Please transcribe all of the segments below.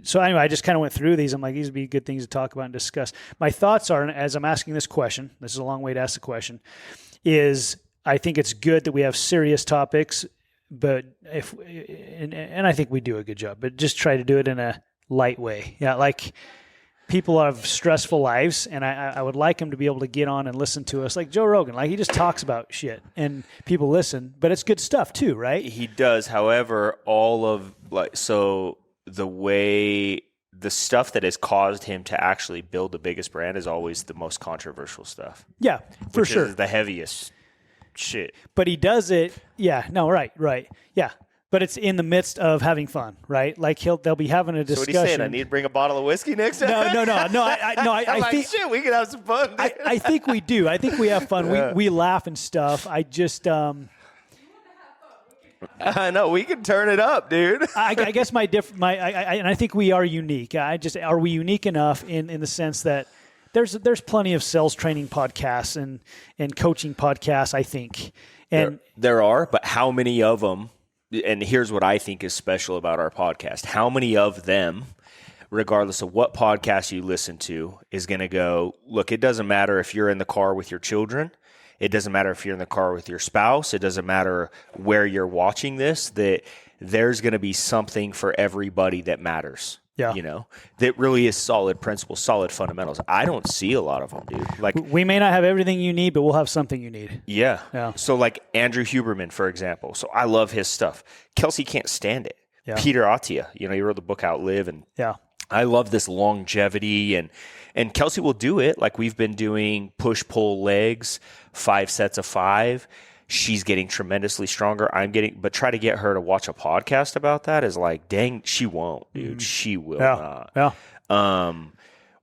So anyway, I just kind of went through these. I'm like, these would be good things to talk about and discuss. My thoughts are, as I'm asking this question, this is a long way to ask the question, is I think it's good that we have serious topics, but and I think we do a good job, but just try to do it in a light way. Yeah, like people have stressful lives, and I would like them to be able to get on and listen to us, like Joe Rogan. Like he just talks about shit, and people listen, but it's good stuff too, right? He does. However, the stuff that has caused him to actually build the biggest brand is always the most controversial stuff. Yeah, for sure. Is the heaviest shit. But he does it. Yeah. No. Right. Yeah. But it's in the midst of having fun, right? Like they'll be having a discussion. So what are you saying? I need to bring a bottle of whiskey next time? No. I think shit, we can have some fun. I think we do. I think we have fun. Yeah. We laugh and stuff. I just. I know we can turn it up, dude. I guess and I think we are unique. Are we unique enough in the sense that there's plenty of sales training podcasts and coaching podcasts, I think, and there are, but how many of them? And here's what I think is special about our podcast. How many of them, regardless of what podcast you listen to, is going to go, look, it doesn't matter if you're in the car with your children. It doesn't matter if you're in the car with your spouse. It doesn't matter where you're watching this, that there's going to be something for everybody that matters. Yeah. That really is solid principles, solid fundamentals. I don't see a lot of them, dude. Like we may not have everything you need, but we'll have something you need. Yeah. So like Andrew Huberman, for example. So I love his stuff. Kelsey can't stand it. Yeah. Peter Attia, he wrote the book Outlive, and I love this longevity, and Kelsey will do it. Like we've been doing push, pull, legs, 5 sets of 5. She's getting tremendously stronger. But try to get her to watch a podcast about that is like, dang, she won't, dude. She will not. Yeah.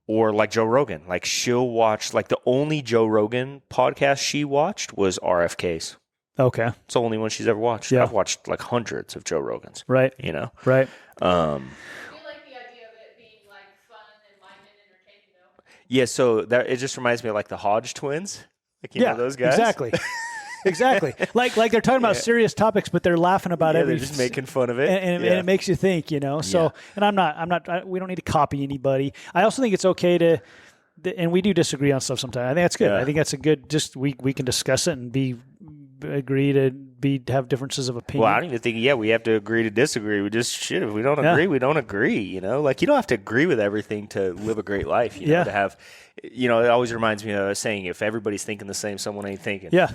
Or like Joe Rogan, like she'll watch, like the only Joe Rogan podcast she watched was RFK's. Okay. It's the only one she's ever watched. Yeah. I've watched like hundreds of Joe Rogans. Right. Right. Yeah, so it just reminds me of like the Hodge twins. Like, you know those guys? Exactly. Like they're talking about serious topics, but they're laughing about they're just making fun of it. And it makes you think, So, and I'm not, we don't need to copy anybody. I also think it's okay to, and we do disagree on stuff sometimes. I think that's good. I think that's a good, we can discuss it and agree to have differences of opinion. Well, I don't even think, we have to agree to disagree. We just shit. If we don't agree, we don't agree, Like you don't have to agree with everything to live a great life, to have, it always reminds me of a saying, if everybody's thinking the same, someone ain't thinking. Yeah.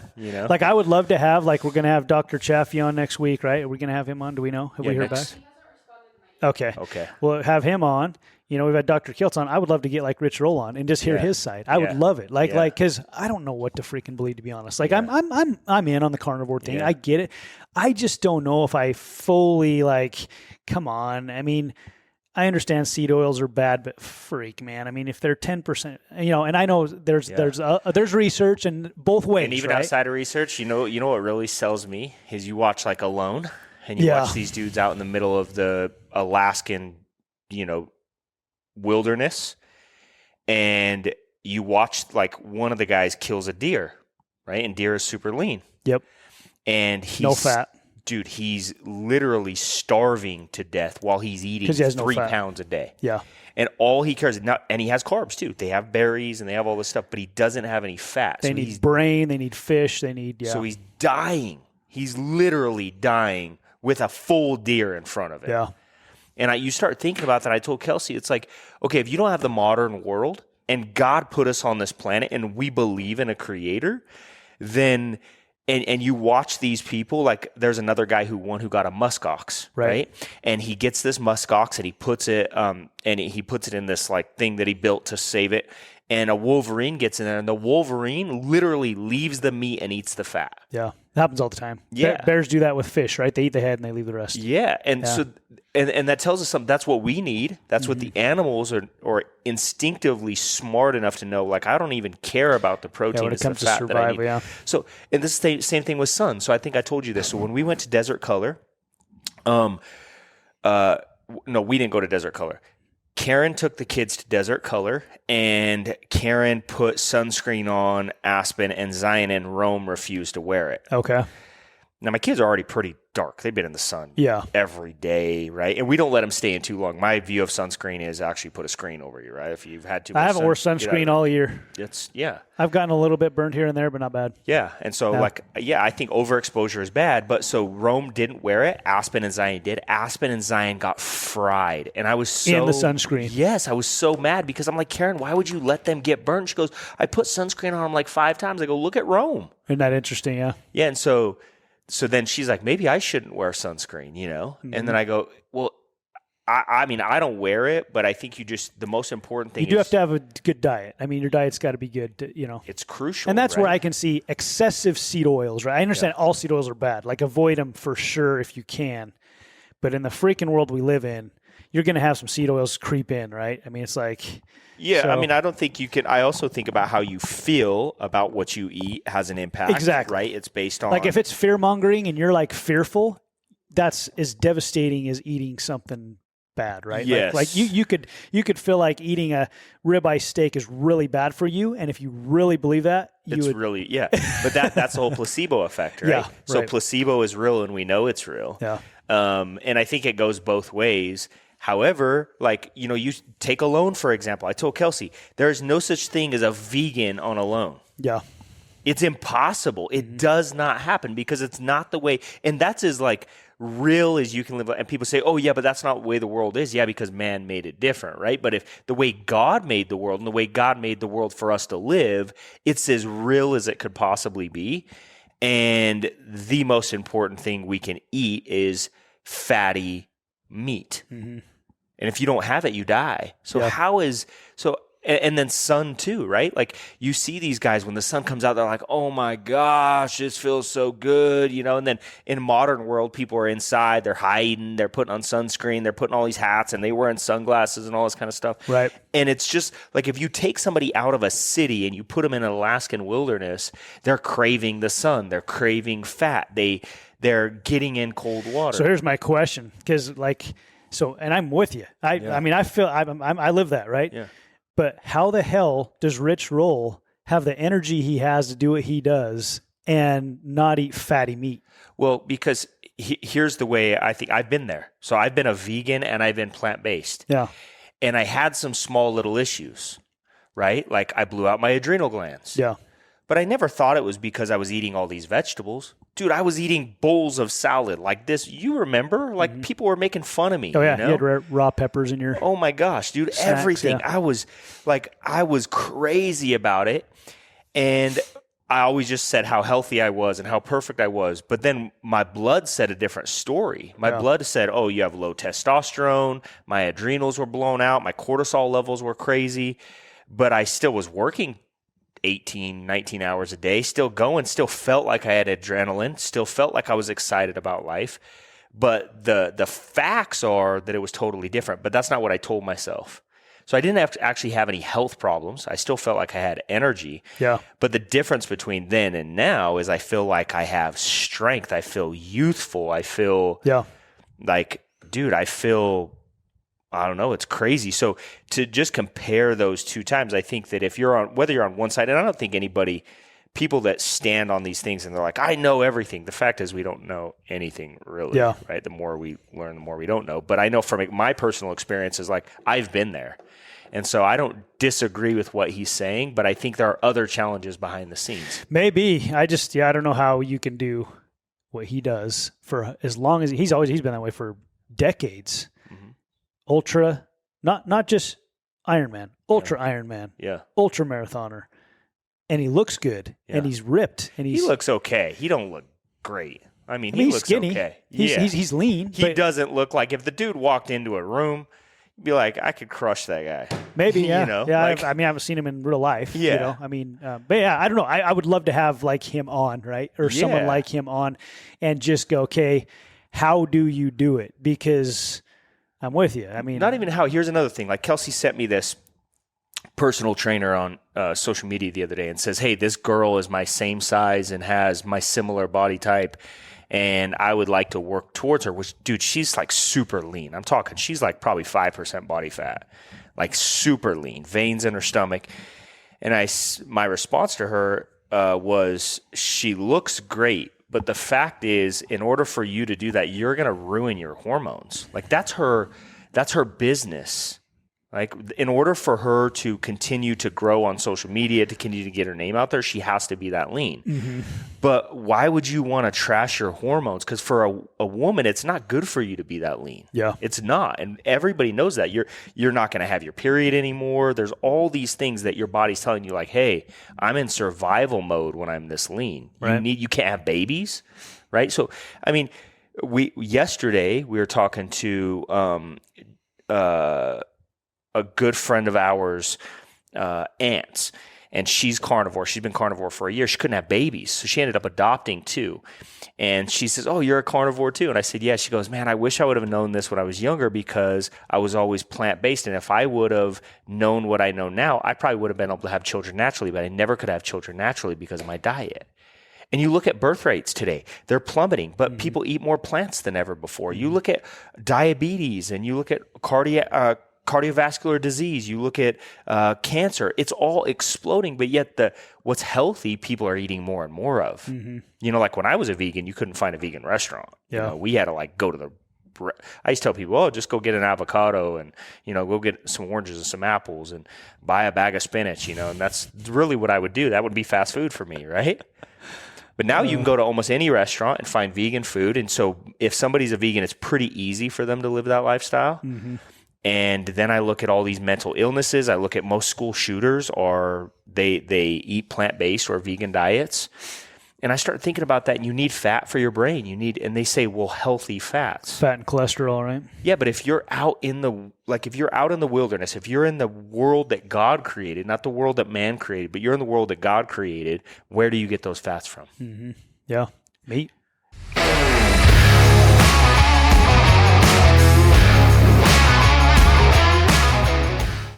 Like I would love to have, we're going to have Dr. Chaffee on next week, right? Are we going to have him on? Do we know? Have we heard back? Okay. We'll have him on. We've had Dr. Kiltz on. I would love to get Rich Roll on and just hear his side. I would love it. Because I don't know what to freaking believe, to be honest. I'm in on the carnivore thing. Yeah. I get it. I just don't know if I fully come on. I mean, I understand seed oils are bad, but freak, man. I mean, if they're 10%, and I know there's research and both ways. And even outside of research, you know what really sells me is you watch Alone, and you watch these dudes out in the middle of the Alaskan, wilderness, and you watch one of the guys kills a deer, right? And deer is super lean. Yep. And he's no fat. Dude, he's literally starving to death while he's eating 3 pounds a day. Yeah. And all he cares and he has carbs too. They have berries and they have all this stuff, but he doesn't have any fat. They need brain, they need fish, they need So he's dying. He's literally dying with a full deer in front of him. Yeah. And you start thinking about that. I told Kelsey, it's like, okay, if you don't have the modern world and God put us on this planet and we believe in a creator, then, and you watch these people, there's another guy who got a muskox, right? And he gets this muskox and he puts it, in this thing that he built to save it. And a wolverine gets in there, and the wolverine literally leaves the meat and eats the fat. Yeah, it happens all the time. Yeah, bears do that with fish, right? They eat the head and they leave the rest. Yeah, so that tells us something. That's what we need. That's what the animals are instinctively smart enough to know. I don't even care about the protein. When it comes to fat survival, that I need. Yeah. So, and this is the same thing with sun. So I think I told you this. So when we went to Desert Color, no, we didn't go to Desert Color. Karen took the kids to Desert Color, and Karen put sunscreen on Aspen, and Zion and Rome refused to wear it. Okay. Now, my kids are already pretty dark. They've been in the sun Yeah. every day, right? And we don't let them stay in too long. My view of sunscreen is actually put a screen over you, right? If you've had too much I haven't worn sunscreen all year. Yeah. I've gotten a little bit burned here and there, but not bad. Yeah. And so, I think overexposure is bad. But so Rome didn't wear it. Aspen and Zion did. Aspen and Zion got fried. And I was so... In the sunscreen. Yes. I was so mad because I'm like, Karen, why would you let them get burned? She goes, I put sunscreen on them like 5 times. I go, look at Rome. Isn't that interesting? Yeah. Yeah. And so then she's like, maybe I shouldn't wear sunscreen, Mm-hmm. And then I go, well, I mean, I don't wear it, but I think the most important thing you do have to have a good diet. I mean, your diet's got to be good, It's crucial. And that's where I can see excessive seed oils, right? I understand all seed oils are bad. Like, avoid them for sure if you can. But in the freaking world we live in, you're going to have some seed oils creep in, right? I mean, it's like... Yeah, I mean, I don't think you can... I also think about how you feel about what you eat has an impact. Exactly. Right? It's based on... Like, if it's fear-mongering and you're, like, fearful, that's as devastating as eating something bad, right? Yes. Like you could feel like eating a ribeye steak is really bad for you, and if you really believe that, really... Yeah. But that's the whole placebo effect, right? Yeah, So placebo is real, and we know it's real. Yeah. And I think it goes both ways. However, like, you take a loan, for example. I told Kelsey, there is no such thing as a vegan on a loan. Yeah. It's impossible. It does not happen because it's not the way. And that's as like real as you can live. And people say, oh, yeah, but that's not the way the world is. Yeah, because man made it different, right? But if the way God made the world and the way God made the world for us to live, it's as real as it could possibly be. And the most important thing we can eat is fatty meat. Mm-hmm. And if you don't have it, you die. So and then sun too, right? Like, you see these guys when the sun comes out, they're like, oh my gosh, this feels so good, And then in modern world, people are inside, they're hiding, they're putting on sunscreen, they're putting all these hats, and they wearing sunglasses and all this kind of stuff. Right. And it's just like, if you take somebody out of a city and you put them in an Alaskan wilderness, they're craving the sun, they're craving fat, they're getting in cold water. So here's my question, because and I'm with you. I mean, I feel I live that, right? Yeah. But how the hell does Rich Roll have the energy he has to do what he does and not eat fatty meat? Well, because here's the way I think. I've been there. So I've been a vegan and I've been plant-based. Yeah. And I had some small little issues, right? Like, I blew out my adrenal glands. Yeah. But I never thought it was because I was eating all these vegetables. Dude, I was eating bowls of salad like this. You remember? Like, people were making fun of me. Oh, yeah. You had raw peppers in your... Oh, my gosh, dude. Snacks, everything. yeah. I was crazy about it. And I always just said how healthy I was and how perfect I was. But then my blood said a different story. My blood said, oh, you have low testosterone. My adrenals were blown out. My cortisol levels were crazy. But I still was working 18, 19 hours a day, still going, still felt like I had adrenaline, still felt like I was excited about life. But the facts are that it was totally different. But that's not what I told myself. So I didn't actually have any health problems. I still felt like I had energy. Yeah. But the difference between then and now is I feel like I have strength. I feel youthful. I feel like, dude, I don't know, it's crazy. So to just compare those two times, I think that whether you're on one side, and I don't think people that stand on these things and they're like, I know everything. The fact is, we don't know anything really, right? The more we learn, the more we don't know. But I know from my personal experiences, like, I've been there. And so I don't disagree with what he's saying, but I think there are other challenges behind the scenes. Maybe. I don't know how you can do what he does for as long as he's been that way for decades. Ultra, not just Ironman, ultra Ironman, ultra marathoner, and he looks good, and he's ripped, and he looks okay. He don't look great. I mean, he looks skinny. Okay. He's lean. He doesn't look like, if the dude walked into a room, you'd be like, I could crush that guy. Maybe, yeah. I haven't seen him in real life. Yeah. I mean, but yeah, I don't know. I would love to have like him on, right, or someone like him on, and just go, okay, how do you do it? Because I'm with you. I mean, not even how. Here's another thing. Like, Kelsey sent me this personal trainer on social media the other day and says, hey, this girl is my same size and has my similar body type, and I would like to work towards her. Which, dude, she's like super lean. I'm talking, she's like probably 5% body fat, like super lean, veins in her stomach. And my response to her was, she looks great, But the fact is, in order for you to do that, you're going to ruin your hormones. Like that's her business. Like in order for her to continue to grow on social media, to continue to get her name out there, she has to be that lean. Mm-hmm. But why would you want to trash your hormones? Because for a woman, it's not good for you to be that lean. Yeah, it's not, and everybody knows that. You're not going to have your period anymore. There's all these things that your body's telling you, like, hey, I'm in survival mode when I'm this lean. Right. You can't have babies, right? So, I mean, yesterday we were talking to a good friend of ours, aunt's, and she's carnivore. She's been carnivore for a year. She couldn't have babies, so she ended up adopting 2. And she says, "Oh, you're a carnivore too?" And I said, "Yeah." She goes, "Man, I wish I would have known this when I was younger because I was always plant-based. And if I would have known what I know now, I probably would have been able to have children naturally, but I never could have children naturally because of my diet." And you look at birth rates today, they're plummeting, but people eat more plants than ever before. You look at diabetes and you look at cardiovascular disease, you look at cancer, it's all exploding, but yet what's healthy, people are eating more and more of. Mm-hmm. You know, like when I was a vegan, you couldn't find a vegan restaurant. Yeah. You know, we had to like go to I used to tell people, just go get an avocado and, go get some oranges and some apples and buy a bag of spinach, and that's really what I would do. That would be fast food for me, right? But now you can go to almost any restaurant and find vegan food. And so if somebody's a vegan, it's pretty easy for them to live that lifestyle. Mm-hmm. And then I look at all these mental illnesses. I look at most school shooters they eat plant-based or vegan diets. And I start thinking about that. And you need fat for your brain. And they say, well, healthy fats. Fat and cholesterol, right? Yeah, but if you're out in the wilderness, if you're in the world that God created, not the world that man created, but you're in the world that God created, where do you get those fats from? Mm-hmm. Yeah, meat.